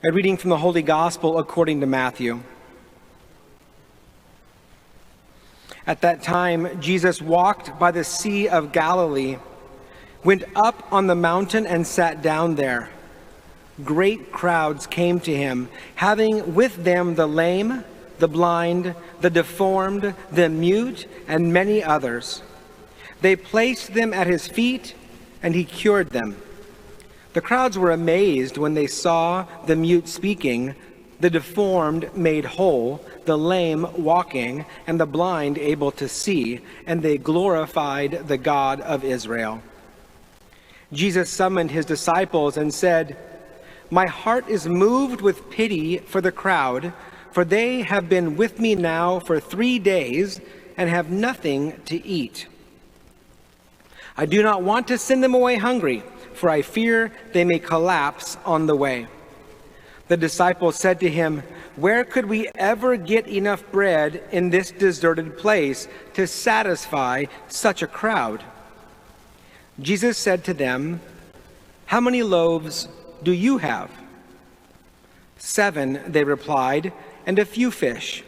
A reading from the Holy Gospel according to Matthew. At that time, Jesus walked by the Sea of Galilee, went up on the mountain and sat down there. Great crowds came to him, having with them the lame, the blind, the deformed, the mute, and many others. They placed them at his feet, and he cured them. The crowds were amazed when they saw the mute speaking, the deformed made whole, the lame walking, and the blind able to see, and they glorified the God of Israel. Jesus summoned his disciples and said, "My heart is moved with pity for the crowd, for they have been with me now for 3 days and have nothing to eat. I do not want to send them away hungry, for I fear they may collapse on the way." The disciples said to him, "Where could we ever get enough bread in this deserted place to satisfy such a crowd?" Jesus said to them, "How many loaves do you have?" 7, they replied, "and a few fish."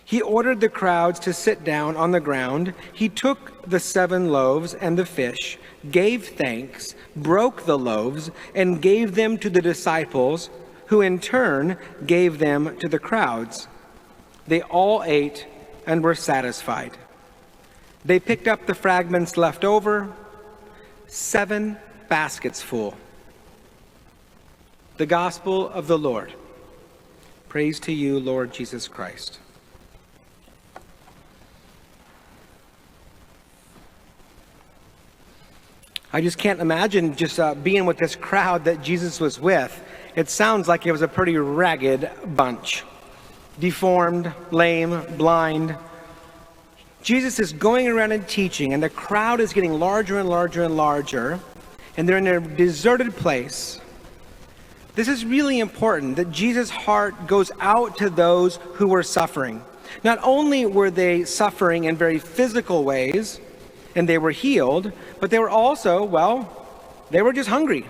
He ordered the crowds to sit down on the ground. He took the 7 loaves and the fish, gave thanks, broke the loaves, and gave them to the disciples, who in turn gave them to the crowds. They all ate and were satisfied. They picked up the fragments left over, 7 baskets full. The Gospel of the Lord. Praise to you, Lord Jesus Christ. I just can't imagine just being with this crowd that Jesus was with. It sounds like it was a pretty ragged bunch. Deformed, lame, blind. Jesus is going around and teaching, and the crowd is getting larger and larger and larger, and they're in a deserted place. This is really important, that Jesus' heart goes out to those who were suffering. Not only were they suffering in very physical ways, and they were healed, but they were also, they were just hungry.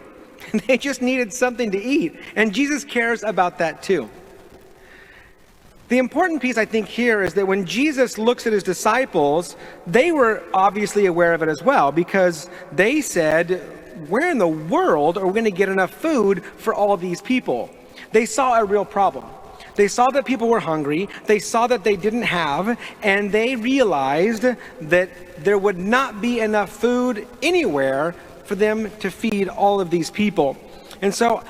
They just needed something to eat. And Jesus cares about that too. The important piece, I think, here is that when Jesus looks at his disciples, they were obviously aware of it as well, because they said, "Where in the world are we going to get enough food for all these people?" They saw a real problem. They saw that people were hungry, they saw that they didn't have, and they realized that there would not be enough food anywhere for them to feed all of these people. And so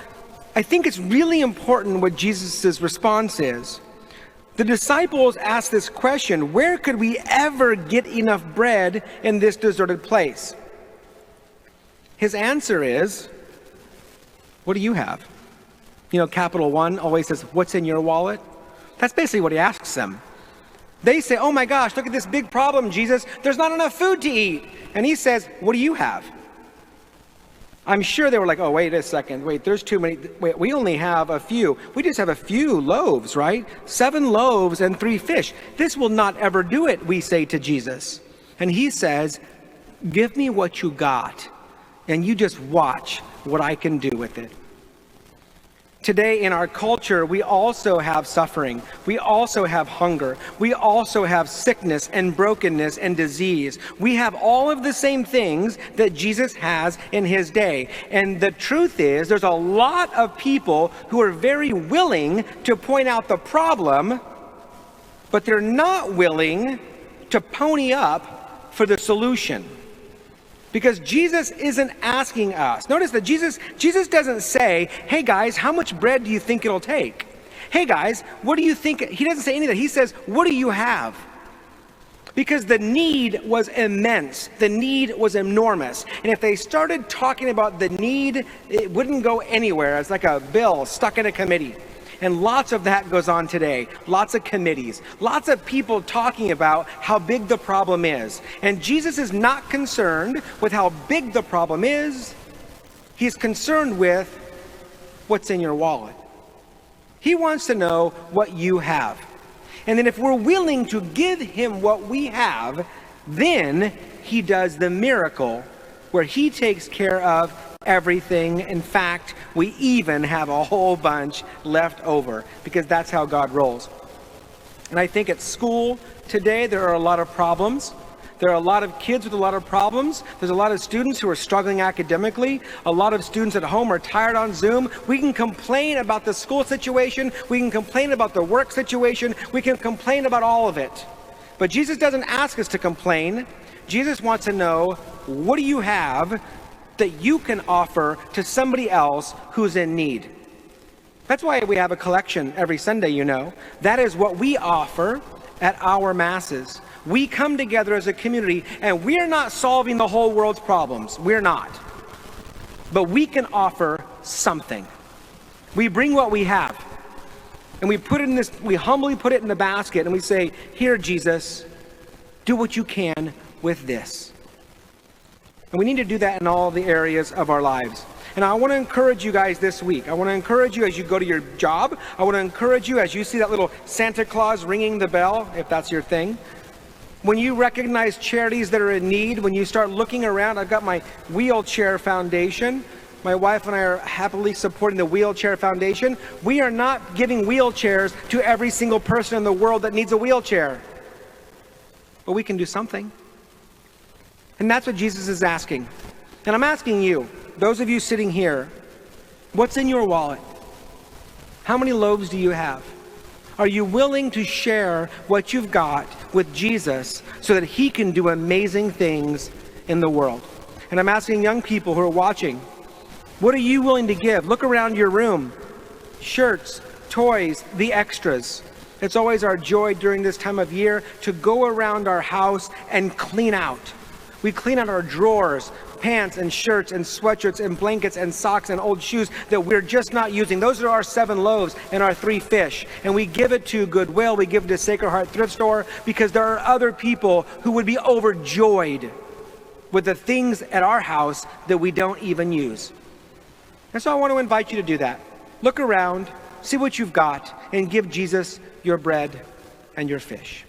I think it's really important what Jesus' response is. The disciples asked this question, where could we ever get enough bread in this deserted place? His answer is, what do you have? You know, Capital One always says, what's in your wallet? That's basically what he asks them. They say, oh my gosh, look at this big problem, Jesus. There's not enough food to eat. And he says, what do you have? I'm sure they were like, oh, wait a second. Wait, there's too many. Wait, we only have a few. We just have a few loaves, right? 7 loaves and 3 fish. This will not ever do it, we say to Jesus. And he says, give me what you got, and you just watch what I can do with it. Today in our culture, we also have suffering. We also have hunger. We also have sickness and brokenness and disease. We have all of the same things that Jesus has in his day. And the truth is, there's a lot of people who are very willing to point out the problem, but they're not willing to pony up for the solution. Because Jesus isn't asking us. Notice that Jesus doesn't say, hey guys, how much bread do you think it'll take? Hey guys, what do you think? He doesn't say any of that. He says, what do you have? Because the need was immense. The need was enormous. And if they started talking about the need, it wouldn't go anywhere. It's like a bill stuck in a committee. And lots of that goes on today. Lots of committees. Lots of people talking about how big the problem is. And Jesus is not concerned with how big the problem is. He's concerned with what's in your wallet. He wants to know what you have. And then if we're willing to give him what we have, then he does the miracle where he takes care of everything. In fact, we even have a whole bunch left over because that's how God rolls. And I think at school today, there are a lot of problems. There are a lot of kids with a lot of problems. There's a lot of students who are struggling academically. A lot of students at home are tired on Zoom. We can complain about the school situation. We can complain about the work situation. We can complain about all of it. But Jesus doesn't ask us to complain. Jesus wants to know, what do you have that you can offer to somebody else who's in need? That's why we have a collection every Sunday, you know. That is what we offer at our masses. We come together as a community, and we're not solving the whole world's problems. We're not. But we can offer something. We bring what we have, and we put it in this, we humbly put it in the basket, and we say, here, Jesus, do what you can with this. And we need to do that in all the areas of our lives. And I want to encourage you guys this week. I want to encourage you as you go to your job. I want to encourage you as you see that little Santa Claus ringing the bell, if that's your thing. When you recognize charities that are in need, when you start looking around, I've got my wheelchair foundation. My wife and I are happily supporting the wheelchair foundation. We are not giving wheelchairs to every single person in the world that needs a wheelchair. But we can do something. And that's what Jesus is asking. And I'm asking you, those of you sitting here, what's in your wallet? How many loaves do you have? Are you willing to share what you've got with Jesus so that he can do amazing things in the world? And I'm asking young people who are watching, what are you willing to give? Look around your room. Shirts, toys, the extras. It's always our joy during this time of year to go around our house and clean out. We clean out our drawers, pants and shirts and sweatshirts and blankets and socks and old shoes that we're just not using. Those are our 7 loaves and our 3 fish. And we give it to Goodwill, we give it to Sacred Heart Thrift Store, because there are other people who would be overjoyed with the things at our house that we don't even use. And so I want to invite you to do that. Look around, see what you've got, and give Jesus your bread and your fish.